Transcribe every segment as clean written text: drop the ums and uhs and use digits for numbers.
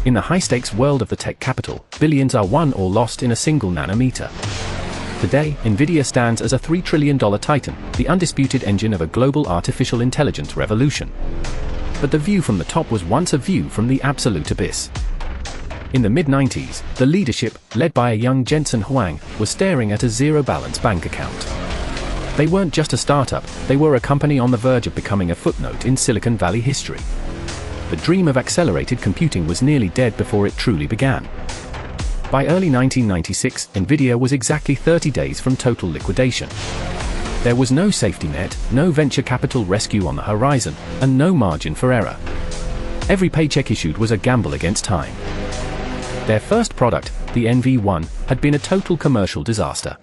In the high-stakes world of the tech capital, billions are won or lost in a single nanometer. Today, NVIDIA stands as a $3 trillion titan, the undisputed engine of a global artificial intelligence revolution. But the view from the top was once a view from the absolute abyss. In the mid-90s, the leadership, led by a young Jensen Huang, was staring at a zero-balance bank account. They weren't just a startup, they were a company on the verge of becoming a footnote in Silicon Valley history. The dream of accelerated computing was nearly dead before it truly began. By early 1996, NVIDIA was exactly 30 days from total liquidation. There was no safety net, no venture capital rescue on the horizon, and no margin for error. Every paycheck issued was a gamble against time. Their first product, the NV1, had been a total commercial disaster.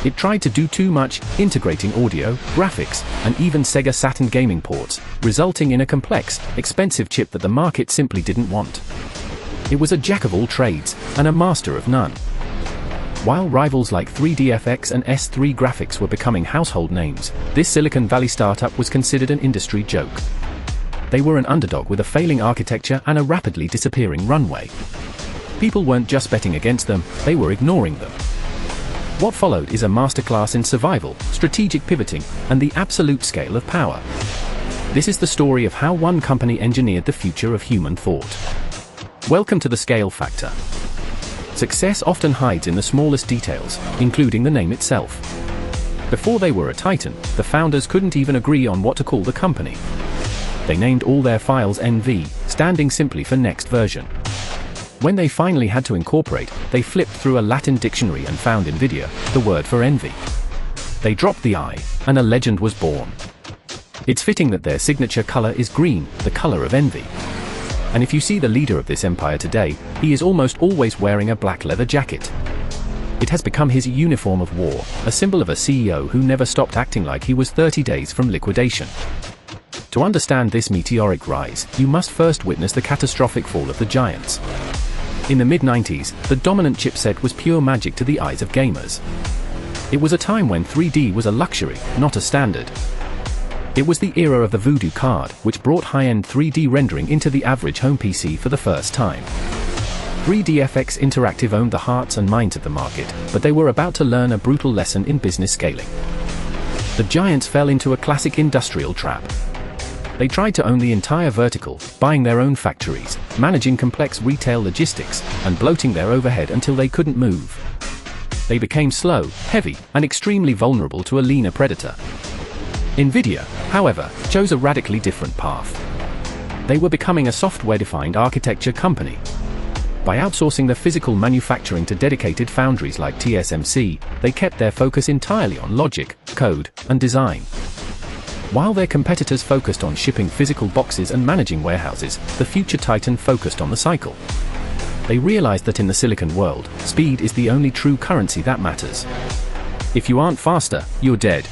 It tried to do too much, integrating audio, graphics, and even Sega Saturn gaming ports, resulting in a complex, expensive chip that the market simply didn't want. It was a jack of all trades, and a master of none. While rivals like 3DFX and S3 Graphics were becoming household names, this Silicon Valley startup was considered an industry joke. They were an underdog with a failing architecture and a rapidly disappearing runway. People weren't just betting against them, they were ignoring them. What followed is a masterclass in survival, strategic pivoting, and the absolute scale of power. This is the story of how one company engineered the future of human thought. Welcome to the scale factor. Success often hides in the smallest details, including the name itself. Before they were a titan, the founders couldn't even agree on what to call the company. They named all their files NV, standing simply for next version. When they finally had to incorporate, they flipped through a Latin dictionary and found NVIDIA, the word for envy. They dropped the I, and a legend was born. It's fitting that their signature color is green, the color of envy. And if you see the leader of this empire today, he is almost always wearing a black leather jacket. It has become his uniform of war, a symbol of a CEO who never stopped acting like he was 30 days from liquidation. To understand this meteoric rise, you must first witness the catastrophic fall of the giants. In the mid-90s, the dominant chipset was pure magic to the eyes of gamers. It was a time when 3D was a luxury, not a standard. It was the era of the Voodoo card, which brought high-end 3D rendering into the average home PC for the first time. 3DFX Interactive owned the hearts and minds of the market, but they were about to learn a brutal lesson in business scaling. The giants fell into a classic industrial trap. They tried to own the entire vertical, buying their own factories, managing complex retail logistics, and bloating their overhead until they couldn't move. They became slow, heavy, and extremely vulnerable to a leaner predator. NVIDIA, however, chose a radically different path. They were becoming a software-defined architecture company. By outsourcing the physical manufacturing to dedicated foundries like TSMC, they kept their focus entirely on logic, code, and design. While their competitors focused on shipping physical boxes and managing warehouses, the future titan focused on the cycle. They realized that in the silicon world, speed is the only true currency that matters. If you aren't faster, you're dead.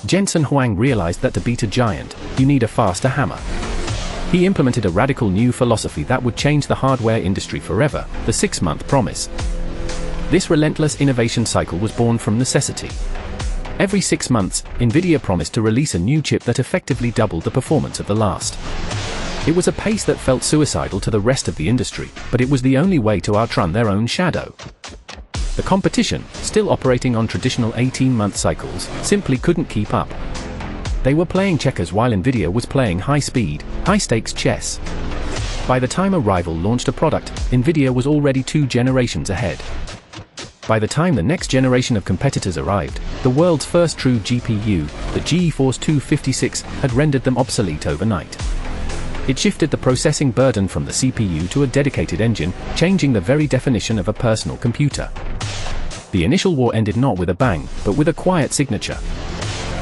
Jensen Huang realized that to beat a giant, you need a faster hammer. He implemented a radical new philosophy that would change the hardware industry forever, the 6-month promise. This relentless innovation cycle was born from necessity. Every 6 months, NVIDIA promised to release a new chip that effectively doubled the performance of the last. It was a pace that felt suicidal to the rest of the industry, but it was the only way to outrun their own shadow. The competition, still operating on traditional 18-month cycles, simply couldn't keep up. They were playing checkers while NVIDIA was playing high-speed, high-stakes chess. By the time a rival launched a product, NVIDIA was already 2 generations ahead. By the time the next generation of competitors arrived, the world's first true GPU, the GeForce 256, had rendered them obsolete overnight. It shifted the processing burden from the CPU to a dedicated engine, changing the very definition of a personal computer. The initial war ended not with a bang, but with a quiet signature.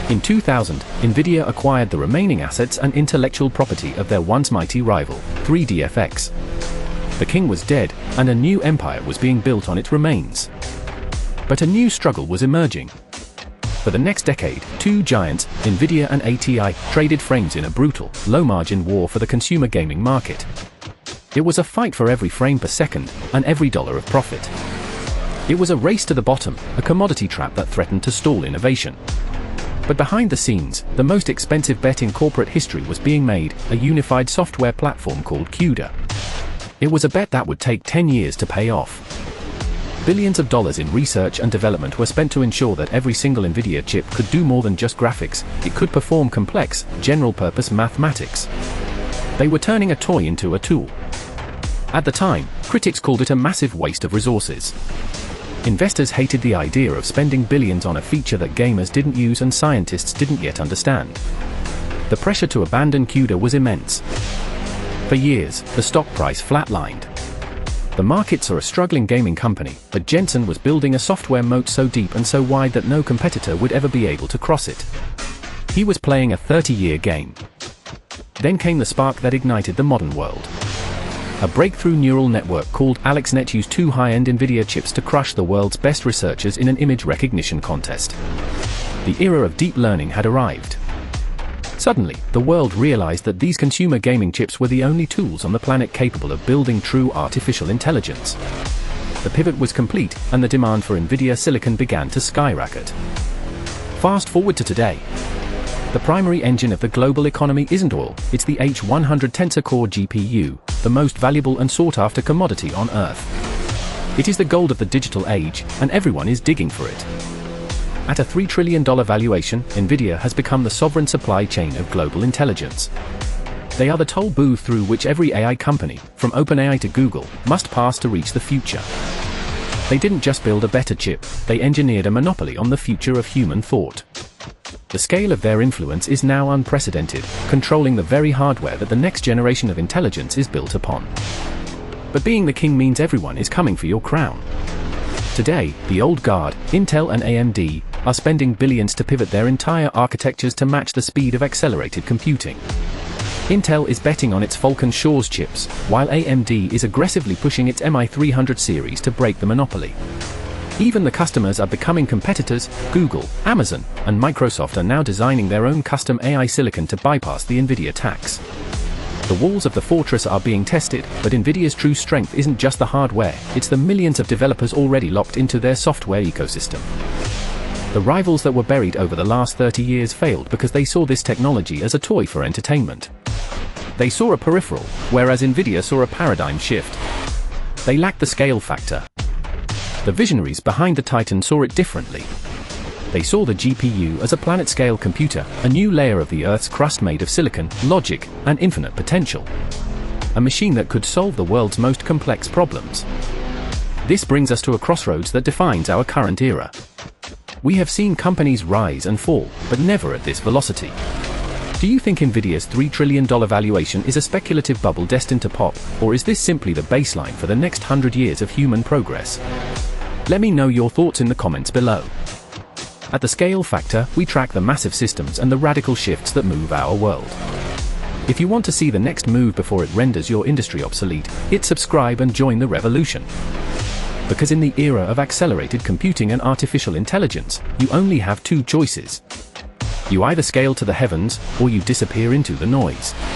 In 2000, NVIDIA acquired the remaining assets and intellectual property of their once mighty rival, 3DFX. The king was dead, and a new empire was being built on its remains. But a new struggle was emerging. For the next decade, 2 giants, NVIDIA and ATI, traded frames in a brutal, low-margin war for the consumer gaming market. It was a fight for every frame per second, and every dollar of profit. It was a race to the bottom, a commodity trap that threatened to stall innovation. But behind the scenes, the most expensive bet in corporate history was being made, a unified software platform called CUDA. It was a bet that would take 10 years to pay off. Billions of dollars in research and development were spent to ensure that every single NVIDIA chip could do more than just graphics, it could perform complex, general-purpose mathematics. They were turning a toy into a tool. At the time, critics called it a massive waste of resources. Investors hated the idea of spending billions on a feature that gamers didn't use and scientists didn't yet understand. The pressure to abandon CUDA was immense. For years, the stock price flatlined. The market saw a struggling gaming company, but Jensen was building a software moat so deep and so wide that no competitor would ever be able to cross it. He was playing a 30-year game. Then came the spark that ignited the modern world. A breakthrough neural network called AlexNet used 2 high-end NVIDIA chips to crush the world's best researchers in an image recognition contest. The era of deep learning had arrived. Suddenly, the world realized that these consumer gaming chips were the only tools on the planet capable of building true artificial intelligence. The pivot was complete, and the demand for NVIDIA silicon began to skyrocket. Fast forward to today. The primary engine of the global economy isn't oil, it's the H100 Tensor-Core GPU, the most valuable and sought-after commodity on Earth. It is the gold of the digital age, and everyone is digging for it. At a $3 trillion valuation, NVIDIA has become the sovereign supply chain of global intelligence. They are the toll booth through which every AI company, from OpenAI to Google, must pass to reach the future. They didn't just build a better chip, they engineered a monopoly on the future of human thought. The scale of their influence is now unprecedented, controlling the very hardware that the next generation of intelligence is built upon. But being the king means everyone is coming for your crown. Today, the old guard, Intel and AMD, are spending billions to pivot their entire architectures to match the speed of accelerated computing. Intel is betting on its Falcon Shores chips, while AMD is aggressively pushing its MI300 series to break the monopoly. Even the customers are becoming competitors. Google, Amazon, and Microsoft are now designing their own custom AI silicon to bypass the NVIDIA tax. The walls of the fortress are being tested, but NVIDIA's true strength isn't just the hardware, it's the millions of developers already locked into their software ecosystem. The rivals that were buried over the last 30 years failed because they saw this technology as a toy for entertainment. They saw a peripheral, whereas NVIDIA saw a paradigm shift. They lacked the scale factor. The visionaries behind the Titan saw it differently. They saw the GPU as a planet-scale computer, a new layer of the Earth's crust made of silicon, logic, and infinite potential. A machine that could solve the world's most complex problems. This brings us to a crossroads that defines our current era. We have seen companies rise and fall, but never at this velocity. Do you think NVIDIA's $3 trillion valuation is a speculative bubble destined to pop, or is this simply the baseline for the next 100 years of human progress? Let me know your thoughts in the comments below. At the scale factor, we track the massive systems and the radical shifts that move our world. If you want to see the next move before it renders your industry obsolete, hit subscribe and join the revolution. Because in the era of accelerated computing and artificial intelligence, you only have 2 choices. You either scale to the heavens, or you disappear into the noise.